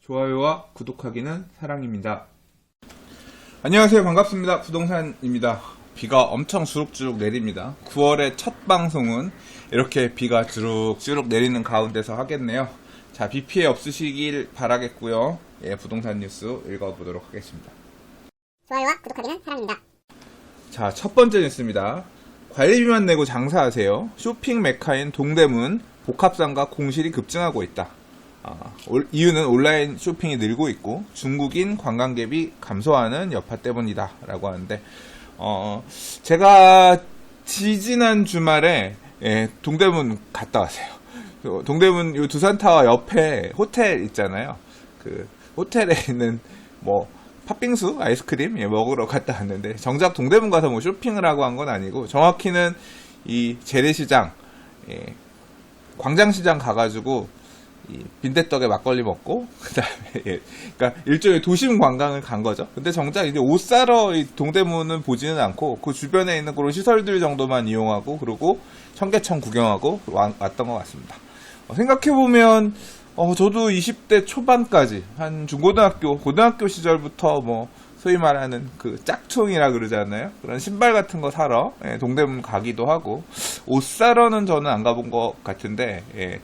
좋아요와 구독하기는 사랑입니다. 안녕하세요. 반갑습니다. 부동산입니다. 비가 엄청 주룩주룩 내립니다. 9월의 첫 방송은 이렇게 비가 주룩주룩 내리는 가운데서 하겠네요. 자, 비 피해 없으시길 바라겠고요. 예, 부동산 뉴스 읽어보도록 하겠습니다. 좋아요와 구독하기는 사랑입니다. 자, 첫 번째 뉴스입니다. 관리비만 내고 장사하세요. 쇼핑 메카인 동대문 복합상가 공실이 급증하고 있다. 이유는 온라인 쇼핑이 늘고 있고 중국인 관광객이 감소하는 여파 때문이다 라고 하는데, 제가 지지난 주말에 동대문 갔다 왔어요. 동대문 요 두산타워 옆에 호텔 있잖아요. 그 호텔에 있는 뭐 팥빙수, 아이스크림 먹으러 갔다 왔는데, 정작 동대문 가서 뭐 쇼핑을 하고 한 건 아니고, 정확히는 이 재래시장, 광장시장 가가지고 이 빈대떡에 막걸리 먹고, 그다음에 그러니까 일종의 도심 관광을 간 거죠. 근데 정작 이제 옷 사러 이 동대문은 보지는 않고 그 주변에 있는 그런 시설들 정도만 이용하고, 그리고 청계천 구경하고 왔던 것 같습니다. 생각해 보면 저도 20대 초반까지 한 중고등학교, 고등학교 시절부터 뭐 소위 말하는 그 짝퉁이라 그러잖아요. 그런 신발 같은 거 사러 동대문 가기도 하고, 옷 사러는 저는 안 가본 것 같은데,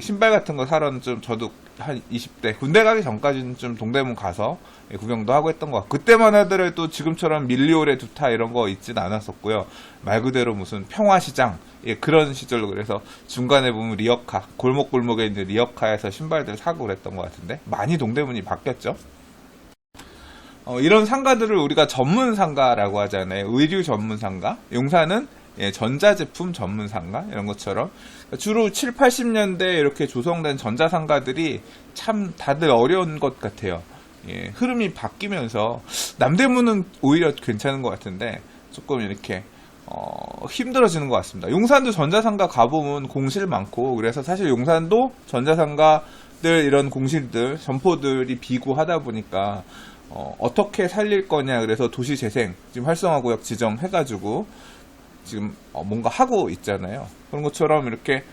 신발 같은 거 사러는 좀 저도 한 20대 군대 가기 전까지는 좀 동대문 가서 구경도 하고 했던 것 같고, 그때만 하더라도 지금처럼 밀리오레 두타 이런 거 있진 않았었고요. 말 그대로 무슨 평화시장 그런 시절로, 그래서 중간에 보면 리어카, 골목골목에 있는 리어카에서 신발들 사고 그랬던 것 같은데, 많이 동대문이 바뀌었죠. 이런 상가들을 우리가 전문 상가라고 하잖아요. 의류 전문 상가. 용산은 전자제품 전문 상가, 이런 것처럼 주로 7, 80년대 이렇게 조성된 전자상가들이 참 다들 어려운 것 같아요. 흐름이 바뀌면서 남대문은 오히려 괜찮은 것 같은데 조금 이렇게 힘들어지는 것 같습니다. 용산도 전자상가 가보면 공실 많고, 그래서 사실 용산도 전자상가들 이런 공실들, 점포들이 비구하다 보니까 어떻게 살릴 거냐, 그래서 도시재생 지금 활성화구역 지정해가지고 지금 뭔가 하고 있잖아요. 그런 것처럼 이렇게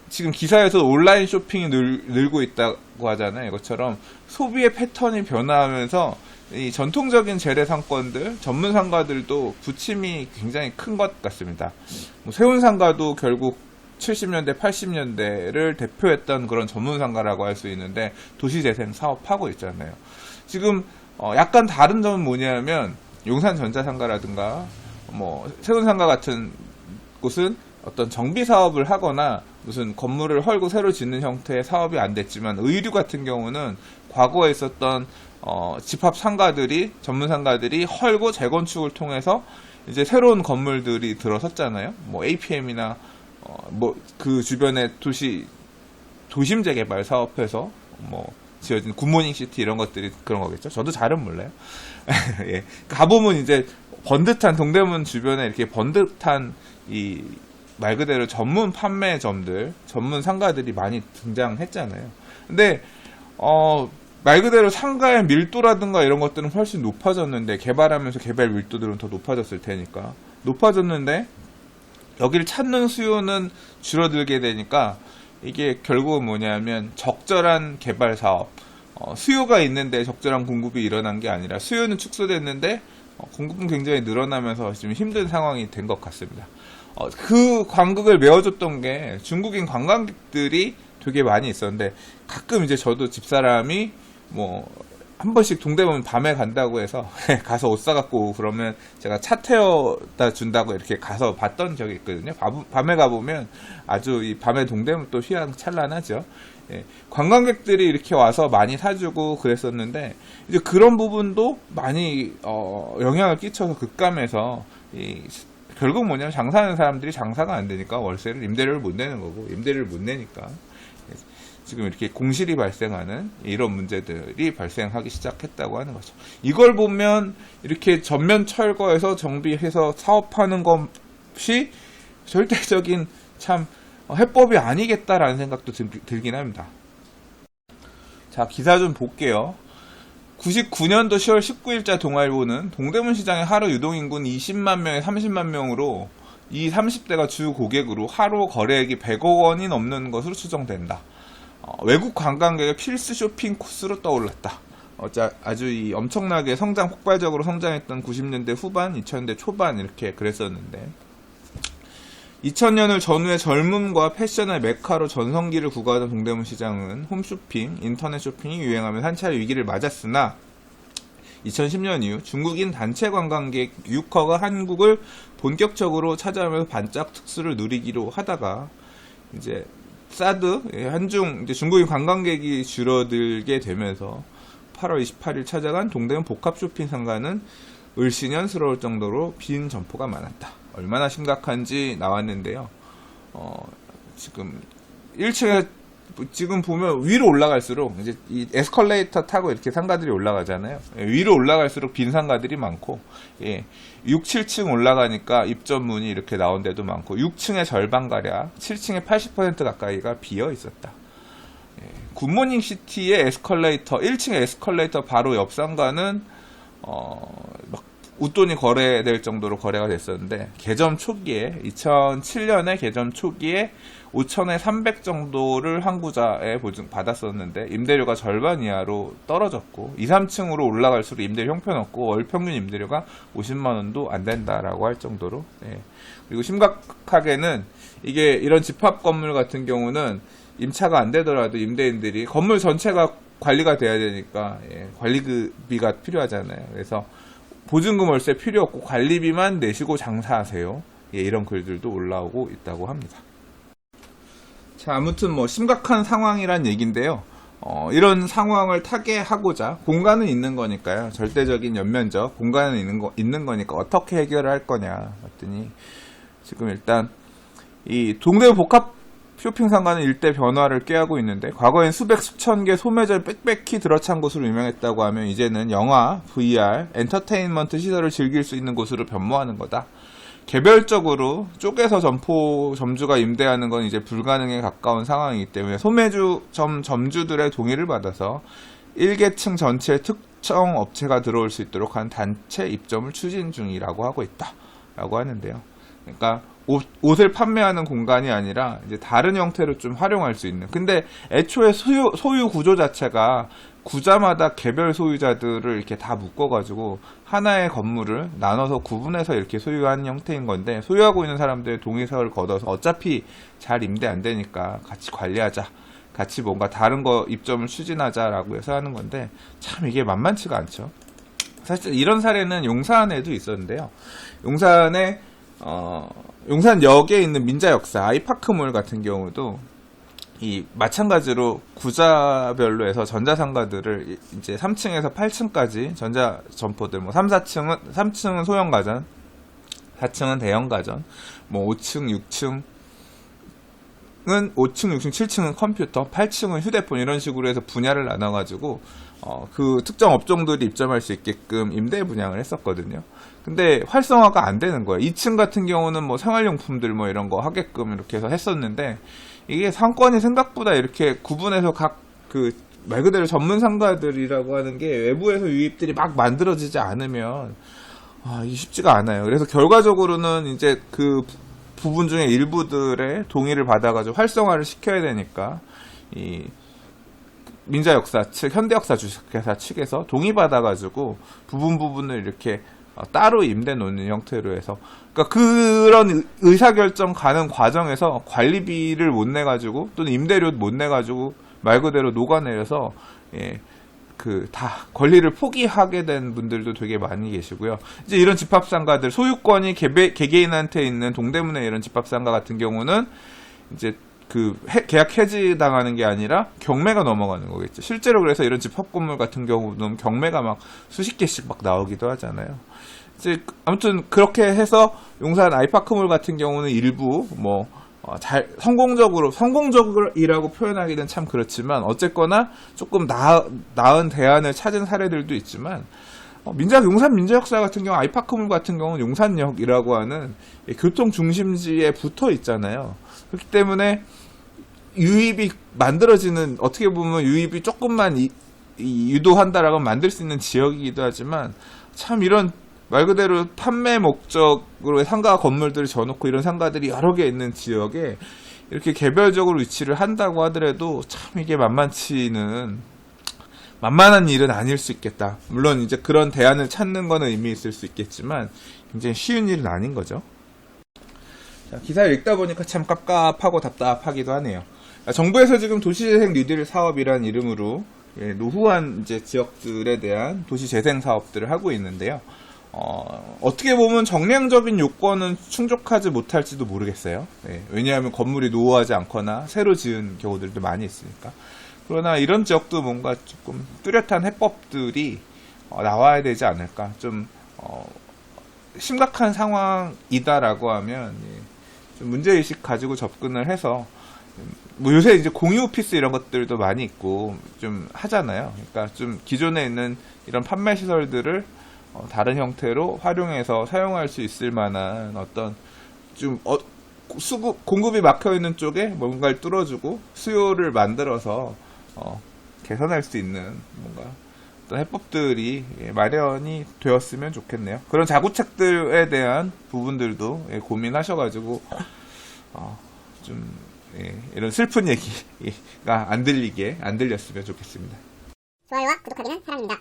지금 기사에서 온라인 쇼핑이 늘고 있다고 하잖아요. 이것처럼 소비의 패턴이 변화하면서 이 전통적인 재래상권들, 전문 상가들도 부침이 굉장히 큰 것 같습니다. 뭐 세운상가도 결국 70년대, 80년대를 대표했던 그런 전문 상가라고 할 수 있는데 도시재생 사업하고 있잖아요. 지금 약간 다른 점은 뭐냐면, 용산 전자상가라든가 뭐 세운상가 같은 곳은 어떤 정비 사업을 하거나 무슨 건물을 헐고 새로 짓는 형태의 사업이 안 됐지만, 의류 같은 경우는 과거에 있었던 집합 상가들이, 전문 상가들이 헐고 재건축을 통해서 이제 새로운 건물들이 들어섰잖아요. 뭐 APM이나 뭐 그 주변에 도심 재개발 사업해서 뭐 지어진 굿모닝 시티 이런 것들이 그런 거겠죠. 저도 잘은 몰라요. 예. 가보면 이제 번듯한 동대문 주변에 이렇게 번듯한 이 말 그대로 전문 판매점들, 전문 상가들이 많이 등장했잖아요. 근데 말 그대로 상가의 밀도라든가 이런 것들은 훨씬 높아졌는데, 개발하면서 개발 밀도들은 더 높아졌을 테니까 높아졌는데, 여기를 찾는 수요는 줄어들게 되니까 이게 결국은 뭐냐면 적절한 개발 사업, 수요가 있는데 적절한 공급이 일어난 게 아니라 수요는 축소됐는데 공급은 굉장히 늘어나면서 지금 힘든 상황이 된 것 같습니다. 그 관극을 메워줬던 게 중국인 관광객들이 되게 많이 있었는데, 가끔 이제 저도 집사람이 뭐 한 번씩 동대문 밤에 간다고 해서 가서 옷 사갖고 오고 그러면 제가 차 태워다 준다고 이렇게 가서 봤던 적이 있거든요. 밤에 가보면 아주 이 밤에 동대문 또 휘황찬란하죠. 관광객들이 이렇게 와서 많이 사주고 그랬었는데, 이제 그런 부분도 많이 영향을 끼쳐서 급감해서 결국 뭐냐면, 장사하는 사람들이 장사가 안 되니까 월세를, 임대료를 못 내는 거고, 임대료를 못 내니까 지금 이렇게 공실이 발생하는 이런 문제들이 발생하기 시작했다고 하는 거죠. 이걸 보면 이렇게 전면 철거해서 정비해서 사업하는 것이 절대적인 참 해법이 아니겠다라는 생각도 들긴 합니다. 자, 기사 좀 볼게요. 99년도 10월 19일자 동아일보는 동대문 시장의 하루 유동인구는 20만 명에 30만 명으로 이 30대가 주 고객으로 하루 거래액이 100억 원이 넘는 것으로 추정된다. 외국 관광객의 필수 쇼핑 코스로 떠올랐다. 아주 이 엄청나게 폭발적으로 성장했던 90년대 후반, 2000년대 초반 이렇게 그랬었는데 2000년을 전후의 젊음과 패션의 메카로 전성기를 구가하던 동대문 시장은 홈쇼핑, 인터넷 쇼핑이 유행하면서 한 차례 위기를 맞았으나 2010년 이후 중국인 단체 관광객 유커가 한국을 본격적으로 찾아오면서 반짝 특수를 누리기로 하다가 이제 사드 한중 이제 중국인 관광객이 줄어들게 되면서 8월 28일 찾아간 동대문 복합 쇼핑 상가는 을씨년스러울 정도로 빈 점포가 많았다. 얼마나 심각한지 나왔는데요. 지금 1층에 지금 보면 위로 올라갈수록 이제 이 에스컬레이터 타고 이렇게 상가들이 올라가잖아요. 위로 올라갈수록 빈 상가들이 많고, 6, 7층 올라가니까 입점문이 이렇게 나온 데도 많고, 6층의 절반가량, 7층의 80% 가까이가 비어 있었다. 굿모닝 시티의 에스컬레이터, 1층의 에스컬레이터 바로 옆 상가는, 막 웃돈이 거래될 정도로 거래가 됐었는데, 개점 초기에, 2007년에 개점 초기에 5천에 300 정도를 항구자에 받았었는데, 임대료가 절반 이하로 떨어졌고, 2, 3층으로 올라갈수록 임대료 형편없고, 월 평균 임대료가 50만원도 안 된다라고 할 정도로, 그리고 심각하게는, 이게 이런 집합 건물 같은 경우는 임차가 안 되더라도 임대인들이 건물 전체가 관리가 돼야 되니까, 관리비가 필요하잖아요. 그래서, 보증금 월세 필요 없고 관리비만 내시고 장사하세요. 이런 글들도 올라오고 있다고 합니다. 자, 아무튼 뭐 심각한 상황이란 얘기인데요. 이런 상황을 타개하고자 공간은 있는 거니까요. 절대적인 연면적 공간은 있는 거니까 어떻게 해결을 할 거냐 봤더니 지금 일단 이 동대문 복합 쇼핑 상가는 일대 변화를 꾀하고 있는데 과거엔 수백 수천 개 소매절 빽빽히 들어찬 곳으로 유명했다고 하면 이제는 영화, VR, 엔터테인먼트 시설을 즐길 수 있는 곳으로 변모하는 거다. 개별적으로 쪼개서 점주가 임대하는 건 이제 불가능에 가까운 상황이기 때문에 소매점 점주들의 동의를 받아서 1계층 전체에 특정 업체가 들어올 수 있도록 한 단체 입점을 추진 중이라고 하고 있다. 라고 하는데요. 그러니까 옷을 판매하는 공간이 아니라 이제 다른 형태로 좀 활용할 수 있는. 근데 애초에 소유 구조 자체가 구자마다 개별 소유자들을 이렇게 다 묶어가지고 하나의 건물을 나눠서 구분해서 이렇게 소유하는 형태인 건데 소유하고 있는 사람들의 동의서를 걷어서 어차피 잘 임대 안 되니까 같이 관리하자. 같이 뭔가 다른 거 입점을 추진하자라고 해서 하는 건데 참 이게 만만치가 않죠. 사실 이런 사례는 용산에도 있었는데요. 용산역에 있는 민자역사 아이파크몰 같은 경우도 마찬가지로 구자별로 해서 전자상가들을 이제 3층에서 8층까지 전자 점포들 3층은 소형 가전, 4층은 대형 가전, 5층, 6층 5층, 6층, 7층은 컴퓨터, 8층은 휴대폰 이런 식으로 해서 분야를 나눠가지고 그 특정 업종들이 입점할 수 있게끔 임대 분양을 했었거든요. 근데 활성화가 안 되는 거예요. 2층 같은 경우는 생활용품들 이런 거 하게끔 이렇게 해서 했었는데 이게 상권이 생각보다 이렇게 구분해서 말 그대로 전문 상가들이라고 하는 게 외부에서 유입들이 막 만들어지지 않으면 이게 쉽지가 않아요. 그래서 결과적으로는 이제 그 부분 중에 일부들의 동의를 받아가지고 활성화를 시켜야 되니까 이 민자역사 측, 현대역사 주식회사 측에서 동의받아가지고 부분을 이렇게 따로 임대 놓는 형태로 해서 그러니까 그런 의사결정 가는 과정에서 관리비를 못 내가지고 또는 임대료 못 내가지고 말 그대로 녹아내려서 다 권리를 포기하게 된 분들도 되게 많이 계시고요. 이제 이런 집합상가들 소유권이 개개인한테 있는 동대문의 이런 집합상가 같은 경우는 이제 계약 해지 당하는 게 아니라 경매가 넘어가는 거겠죠. 실제로 그래서 이런 집합 건물 같은 경우는 경매가 막 수십 개씩 막 나오기도 하잖아요. 이제 아무튼 그렇게 해서 용산 아이파크몰 같은 경우는 일부 성공적이라고 표현하기는 참 그렇지만 어쨌거나 조금 나은 대안을 찾은 사례들도 있지만 용산 민자역사 같은 경우 아이파크몰 같은 경우는 용산역이라고 하는 교통 중심지에 붙어 있잖아요. 그렇기 때문에 유입이 만들어지는 어떻게 보면 유입이 조금만 유도한다라고 만들 수 있는 지역이기도 하지만 참 이런 말 그대로 판매 목적으로 상가 건물들을 져놓고 이런 상가들이 여러 개 있는 지역에 이렇게 개별적으로 위치를 한다고 하더라도 참 이게 만만한 일은 아닐 수 있겠다. 물론 이제 그런 대안을 찾는 거는 의미 있을 수 있겠지만 굉장히 쉬운 일은 아닌 거죠. 자, 기사를 읽다 보니까 참 깝깝하고 답답하기도 하네요. 정부에서 지금 도시재생 뉴딜 사업이란 이름으로 노후한 이제 지역들에 대한 도시재생 사업들을 하고 있는데요. 어떻게 보면 정량적인 요건은 충족하지 못할지도 모르겠어요. 왜냐하면 건물이 노후하지 않거나 새로 지은 경우들도 많이 있으니까. 그러나 이런 지역도 뭔가 조금 뚜렷한 해법들이 나와야 되지 않을까. 좀 심각한 상황이다라고 하면 좀 문제의식 가지고 접근을 해서 뭐 요새 이제 공유 오피스 이런 것들도 많이 있고 좀 하잖아요. 그러니까 좀 기존에 있는 이런 판매 시설들을 다른 형태로 활용해서 사용할 수 있을 만한 어떤 좀 공급이 막혀 있는 쪽에 뭔가를 뚫어주고 수요를 만들어서 개선할 수 있는 뭔가 어떤 해법들이 마련이 되었으면 좋겠네요. 그런 자구책들에 대한 부분들도 고민하셔가지고 좀 이런 슬픈 얘기가 안 들렸으면 좋겠습니다. 좋아요와 구독하기는 사랑입니다.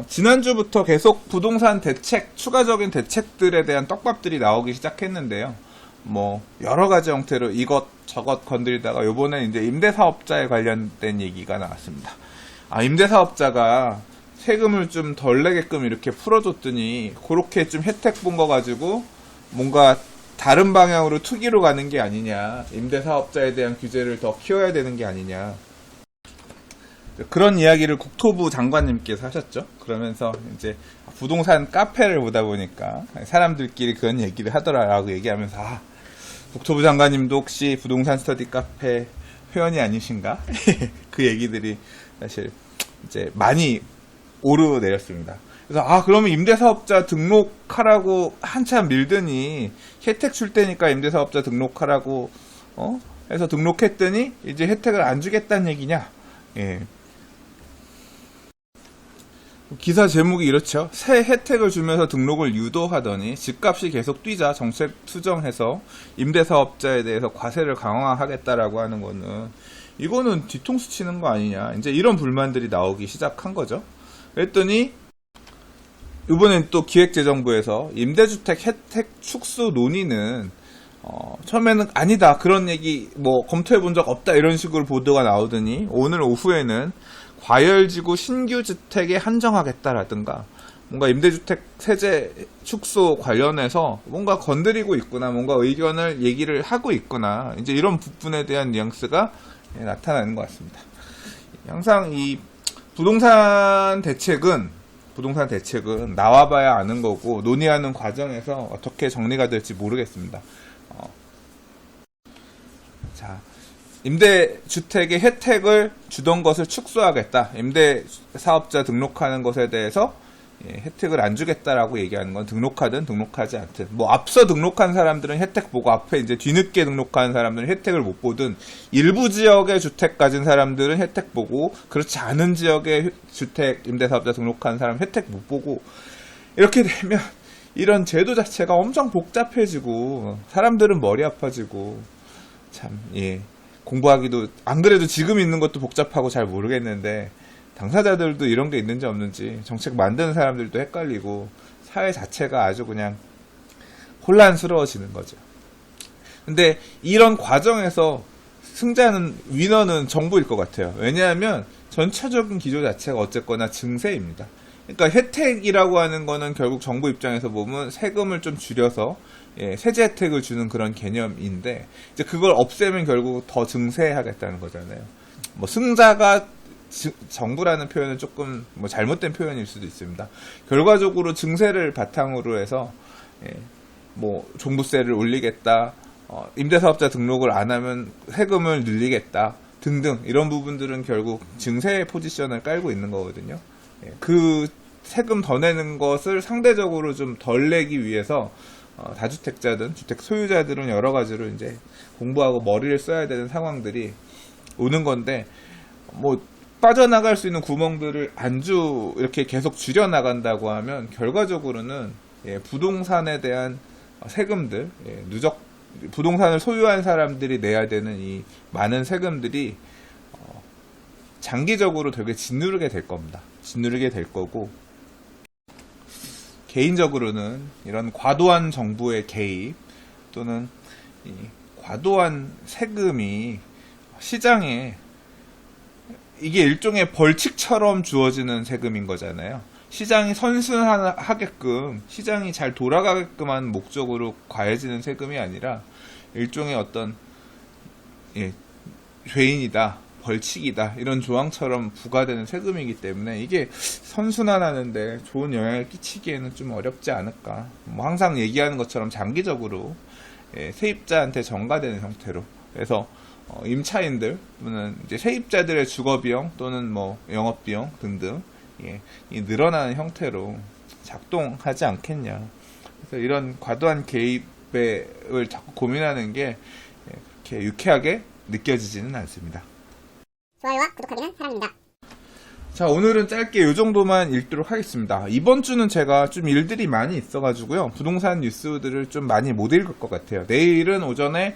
지난주부터 계속 부동산 대책, 추가적인 대책들에 대한 떡밥들이 나오기 시작했는데요. 뭐 여러 가지 형태로 이것저것 건드리다가 요번엔 이제 임대사업자에 관련된 얘기가 나왔습니다. 임대사업자가 세금을 좀 덜 내게끔 이렇게 풀어줬더니 그렇게 좀 혜택 본 거 가지고 뭔가 다른 방향으로 투기로 가는 게 아니냐, 임대사업자에 대한 규제를 더 키워야 되는 게 아니냐, 그런 이야기를 국토부 장관님께서 하셨죠. 그러면서 이제 부동산 카페를 보다 보니까 사람들끼리 그런 얘기를 하더라라고 얘기하면서 국토부 장관님도 혹시 부동산 스터디 카페 회원이 아니신가? 그 얘기들이 사실 이제 많이 오르내렸습니다. 그래서 그러면 임대사업자 등록하라고 한참 밀더니 혜택 줄 테니까 임대사업자 등록하라고 해서 등록했더니 이제 혜택을 안 주겠다는 얘기냐? 기사 제목이 이렇죠. 새 혜택을 주면서 등록을 유도하더니 집값이 계속 뛰자 정책 수정해서 임대사업자에 대해서 과세를 강화하겠다라고 하는 거는 이거는 뒤통수 치는 거 아니냐. 이제 이런 불만들이 나오기 시작한 거죠. 그랬더니 이번엔 또 기획재정부에서 임대주택 혜택 축소 논의는 처음에는 아니다 그런 얘기 뭐 검토해 본 적 없다 이런 식으로 보도가 나오더니 오늘 오후에는 과열지구 신규 주택에 한정하겠다라든가 뭔가 임대주택 세제 축소 관련해서 뭔가 건드리고 있구나, 뭔가 의견을 얘기를 하고 있구나, 이제 이런 부분에 대한 뉘앙스가 나타나는 것 같습니다. 항상 이 부동산 대책은 나와봐야 아는 거고 논의하는 과정에서 어떻게 정리가 될지 모르겠습니다. 자, 임대주택의 혜택을 주던 것을 축소하겠다. 임대사업자 등록하는 것에 대해서 혜택을 안 주겠다라고 얘기하는 건 등록하든 등록하지 않든 뭐 앞서 등록한 사람들은 혜택 보고 앞에 이제 뒤늦게 등록한 사람들은 혜택을 못 보든 일부 지역의 주택 가진 사람들은 혜택 보고 그렇지 않은 지역의 주택 임대사업자 등록한 사람 혜택 못 보고 이렇게 되면 이런 제도 자체가 엄청 복잡해지고 사람들은 머리 아파지고 참 공부하기도 안 그래도 지금 있는 것도 복잡하고 잘 모르겠는데 당사자들도 이런 게 있는지 없는지 정책 만드는 사람들도 헷갈리고 사회 자체가 아주 그냥 혼란스러워지는 거죠. 근데 이런 과정에서 위너는 정부일 것 같아요. 왜냐하면 전체적인 기조 자체가 어쨌거나 증세입니다. 그러니까 혜택이라고 하는 거는 결국 정부 입장에서 보면 세금을 좀 줄여서 세제 혜택을 주는 그런 개념인데 이제 그걸 없애면 결국 더 증세하겠다는 거잖아요. 뭐 승자가 정부라는 표현은 조금 뭐 잘못된 표현일 수도 있습니다. 결과적으로 증세를 바탕으로 해서 뭐 종부세를 올리겠다, 임대사업자 등록을 안 하면 세금을 늘리겠다 등등 이런 부분들은 결국 증세의 포지션을 깔고 있는 거거든요. 그 세금 더 내는 것을 상대적으로 좀 덜 내기 위해서 다주택자든 주택 소유자들은 여러 가지로 이제 공부하고 머리를 써야 되는 상황들이 오는 건데 뭐 빠져나갈 수 있는 구멍들을 이렇게 계속 줄여나간다고 하면 결과적으로는 부동산에 대한 세금들, 누적 부동산을 소유한 사람들이 내야 되는 이 많은 세금들이 장기적으로 되게 짓누르게 될 겁니다. 짓누르게 될 거고, 개인적으로는 이런 과도한 정부의 개입 또는 이 과도한 세금이 시장에, 이게 일종의 벌칙처럼 주어지는 세금인 거잖아요. 시장이 선순하게끔, 시장이 잘 돌아가게끔 한 목적으로 과해지는 세금이 아니라 일종의 어떤 죄인이다, 벌칙이다, 이런 조항처럼 부과되는 세금이기 때문에 이게 선순환하는데 좋은 영향을 끼치기에는 좀 어렵지 않을까. 뭐 항상 얘기하는 것처럼 장기적으로 세입자한테 전가되는 형태로, 그래서 임차인들 또는 이제 세입자들의 주거비용 또는 뭐 영업비용 등등 이 늘어나는 형태로 작동하지 않겠냐. 그래서 이런 과도한 개입을 자꾸 고민하는 게 그렇게 유쾌하게 느껴지지는 않습니다. 좋아요와 구독하기는 사랑입니다. 자, 오늘은 짧게 이 정도만 읽도록 하겠습니다. 이번 주는 제가 좀 일들이 많이 있어가지고요. 부동산 뉴스들을 좀 많이 못 읽을 것 같아요. 내일은 오전에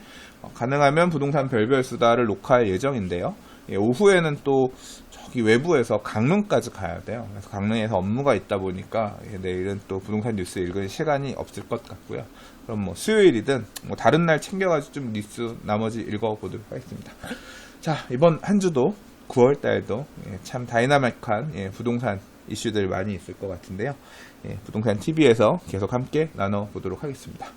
가능하면 부동산 별별 수다를 녹화할 예정인데요. 오후에는 또 저기 외부에서 강릉까지 가야 돼요. 그래서 강릉에서 업무가 있다 보니까 내일은 또 부동산 뉴스 읽을 시간이 없을 것 같고요. 그럼 뭐 수요일이든 뭐 다른 날 챙겨가지고 좀 뉴스 나머지 읽어보도록 하겠습니다. 자, 이번 한 주도 9월 달도 참 다이나믹한 부동산 이슈들 많이 있을 것 같은데요. 부동산 TV에서 계속 함께 나눠보도록 하겠습니다.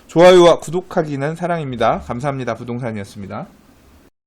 좋아요와 구독하기는 사랑입니다. 감사합니다. 부동산이었습니다.